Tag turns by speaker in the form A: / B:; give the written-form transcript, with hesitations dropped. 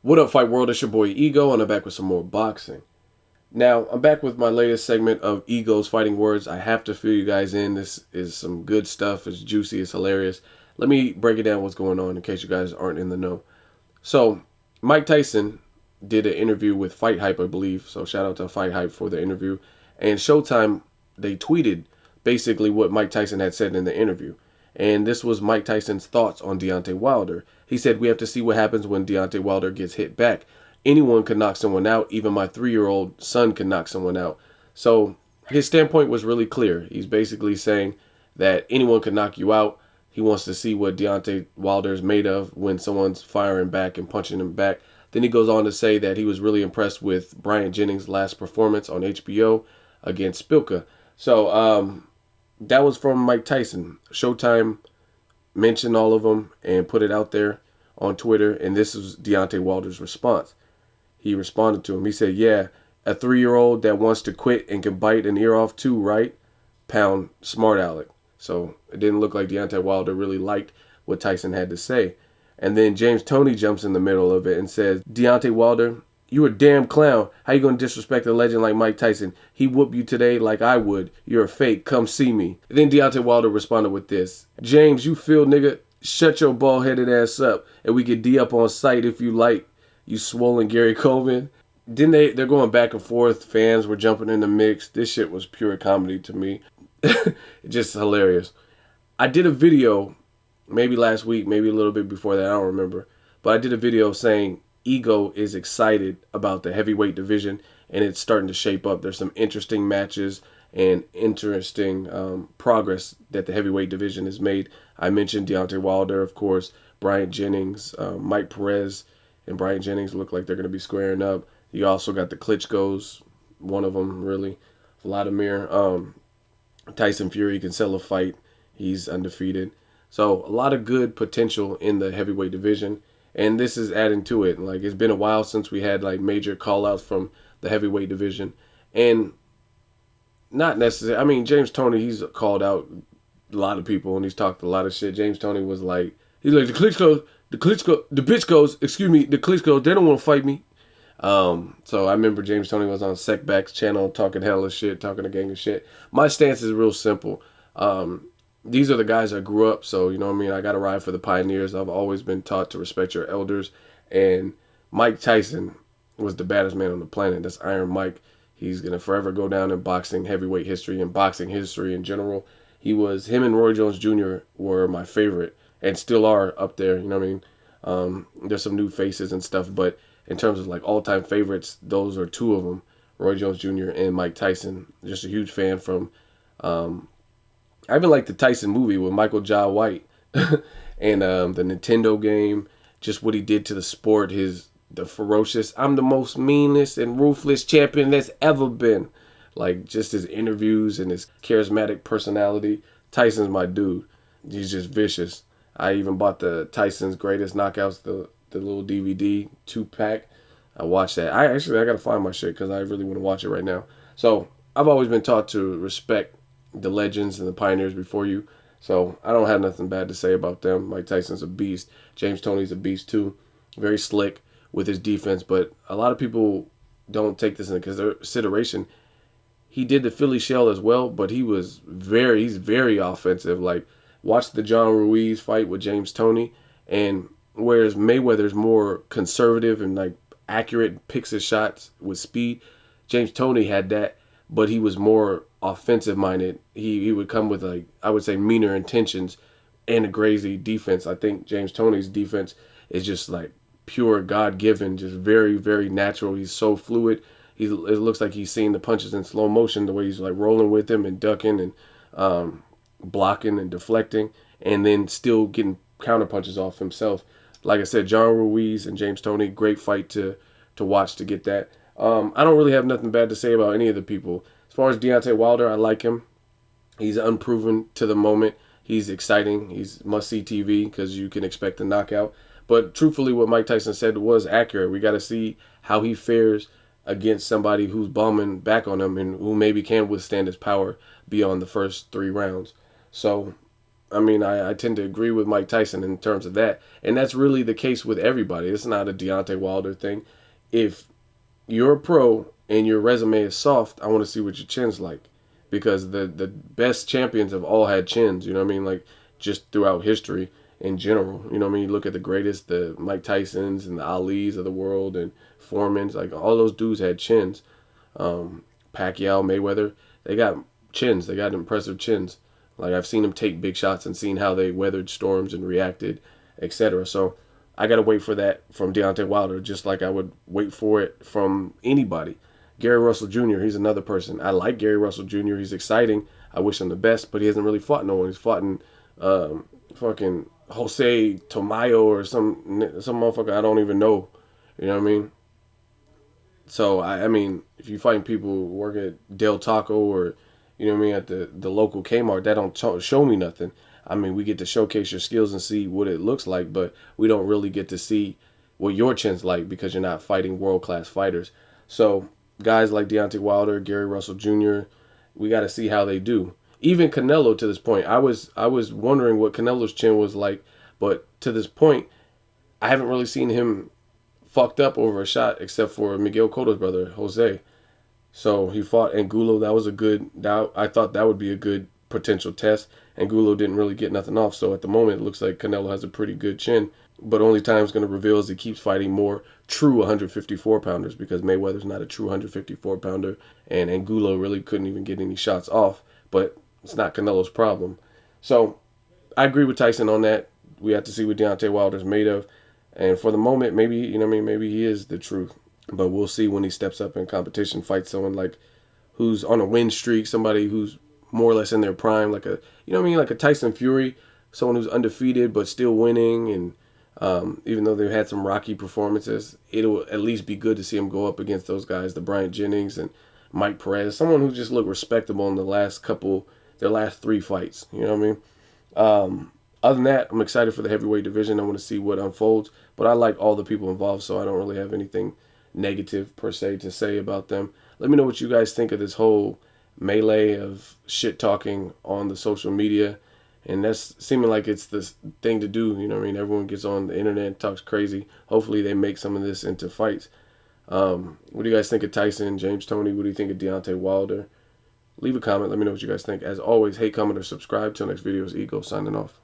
A: What up, Fight World? It's your boy Ego, and I'm back with some more boxing. Now, I'm back with my latest segment of Ego's Fighting Words. I have to fill you guys in. This is some good stuff. It's juicy. It's hilarious. Let me break it down what's going on in case you guys aren't in the know. So, Mike Tyson did an interview with Fight Hype, I believe. So, shout out to Fight Hype for the interview. And Showtime, they tweeted basically what Mike Tyson had said in the interview. And this was Mike Tyson's thoughts on Deontay Wilder. He said, "We have to see what happens when Deontay Wilder gets hit back. Anyone can knock someone out. Even my 3-year-old son can knock someone out." So his standpoint was really clear. He's basically saying that anyone can knock you out. He wants to see what Deontay Wilder is made of when someone's firing back and punching him back. Then he goes on to say that he was really impressed with Bryant Jennings' last performance on HBO against Spilka. So that was from Mike Tyson. Showtime mentioned all of them and put it out there on Twitter, and this is Deontay Wilder's response. He responded to him. He said, "Yeah, a 3-year-old that wants to quit and can bite an ear off too, right? Pound smart aleck." So it didn't look like Deontay Wilder really liked what Tyson had to say. And then James Toney jumps in the middle of it and says, "Deontay Wilder, you a damn clown. How you gonna disrespect a legend like Mike Tyson? He whooped you today like I would. You're a fake. Come see me." And then Deontay Wilder responded with this: "James, you feel nigga, shut your bald-headed ass up, and we get D up on sight if you like, you swollen Gary Coleman." Then they're going back and forth. Fans were jumping in the mix. This shit was pure comedy to me. Just hilarious. I did a video maybe last week, maybe a little bit before that, I don't remember. But I did a video saying Ego is excited about the heavyweight division, and it's starting to shape up. There's some interesting matches and interesting progress that the heavyweight division has made. I mentioned Deontay Wilder, of course, Bryant Jennings, Mike Perez, and Bryant Jennings look like they're going to be squaring up. You also got the Klitschko's, one of them really, Vladimir. Tyson Fury can sell a fight. He's undefeated. So a lot of good potential in the heavyweight division, and this is adding to it. Like, it's been a while since we had like major call-outs from the heavyweight division, and not necessarily. I mean, James Toney, he's called out a lot of people and he's talked a lot of shit. James Toney was like, he's like, the Bitchkos, excuse me, the Klitschko's, they don't want to fight me. So I remember James Toney was on Secback's channel talking hella shit, talking a gang of shit. My stance is real simple. These are the guys I grew up, so you know what I mean. I got to ride for the pioneers. I've always been taught to respect your elders, and Mike Tyson was the baddest man on the planet. That's Iron Mike. He's gonna forever go down in boxing heavyweight history and boxing history in general. Him and Roy Jones Jr. were my favorite and still are up there. You know what I mean? There's some new faces and stuff, but in terms of like all-time favorites, those are two of them, Roy Jones Jr. and Mike Tyson. Just a huge fan from. I even like the Tyson movie with Michael Jai White and the Nintendo game. Just what he did to the sport. The ferocious, "I'm the most meanest and ruthless champion that's ever been." Like, just his interviews and his charismatic personality. Tyson's my dude. He's just vicious. I even bought the Tyson's Greatest Knockouts, the little DVD 2-pack. I watched that. I gotta find my shit because I really want to watch it right now. So I've always been taught to respect the legends and the pioneers before you. So I don't have nothing bad to say about them. Mike Tyson's a beast. James Toney's a beast too. Very slick with his defense, but a lot of people don't take this into consideration. He did the Philly shell as well, but he's very offensive. Like, watch the John Ruiz fight with James Toney, and whereas Mayweather's more conservative and like accurate, picks his shots with speed, James Toney had that, but he was more offensive minded. He would come with, like, I would say, meaner intentions and a crazy defense. I think James Toney's defense is just like pure God-given, just very, very natural. He's so fluid. It looks like he's seeing the punches in slow motion, the way he's like rolling with them and ducking and blocking and deflecting, and then still getting counter punches off himself. Like I said, John Ruiz and James Toney, great fight to watch to get that. I don't really have nothing bad to say about any of the people. As far as Deontay Wilder, I like him. He's unproven to the moment. He's exciting. He's must-see TV because you can expect a knockout. But truthfully, what Mike Tyson said was accurate. We got to see how he fares against somebody who's bombing back on him and who maybe can withstand his power beyond the first 3 rounds. So I mean, I tend to agree with Mike Tyson in terms of that. And that's really the case with everybody. It's not a Deontay Wilder thing. If you're a pro and your resume is soft, I want to see what your chin's like. Because the best champions have all had chins, you know what I mean? Like, just throughout history in general. You know what I mean? You look at the greatest, the Mike Tysons and the Alis of the world and Foremans, like all those dudes had chins. Pacquiao, Mayweather, they got chins. They got impressive chins. Like I've seen them take big shots and seen how they weathered storms and reacted, etc. So I gotta wait for that from Deontay Wilder, just like I would wait for it from anybody. Gary Russell Jr. He's another person. I like Gary Russell Jr. He's exciting. I wish him the best, but he hasn't really fought no one. He's fought in fucking Jose Tomayo or some motherfucker I don't even know. You know what I mean? So I mean, if you fighting people who work at Del Taco or you know what I mean at the local Kmart, that don't show me nothing. I mean, we get to showcase your skills and see what it looks like, but we don't really get to see what your chin's like because you're not fighting world class fighters. So guys like Deontay Wilder, Gary Russell Jr., we got to see how they do. Even Canelo to this point, I was wondering what Canelo's chin was like, but to this point, I haven't really seen him fucked up over a shot except for Miguel Cotto's brother, Jose. So he fought Angulo. That was a good. I thought that would be a good potential test. Angulo didn't really get nothing off. So at the moment, it looks like Canelo has a pretty good chin. But only time's going to reveal as he keeps fighting more true 154 pounders because Mayweather's not a true 154 pounder. And Angulo really couldn't even get any shots off. But it's not Canelo's problem. So I agree with Tyson on that. We have to see what Deontay Wilder's made of. And for the moment, maybe, you know what I mean, maybe he is the truth. But we'll see when he steps up in competition, fights someone like who's on a win streak, somebody who's more or less in their prime, like a, you know what I mean, like a Tyson Fury, someone who's undefeated but still winning. And even though they've had some rocky performances, it'll at least be good to see him go up against those guys, the Bryant Jennings and Mike Perez, someone who just looked respectable in their last three fights. You know what I mean? Other than that, I'm excited for the heavyweight division. I want to see what unfolds. But I like all the people involved, so I don't really have anything negative per se to say about them. Let me know what you guys think of this whole melee of shit talking on the social media. And that's seeming like it's the thing to do. You know what I mean? Everyone gets on the internet and talks crazy. Hopefully they make some of this into fights. What do you guys think of Tyson, James, Toney? What do you think of Deontay Wilder? Leave a comment. Let me know what you guys think. As always, hate, comment, or subscribe. Till next video, it's Ego signing off.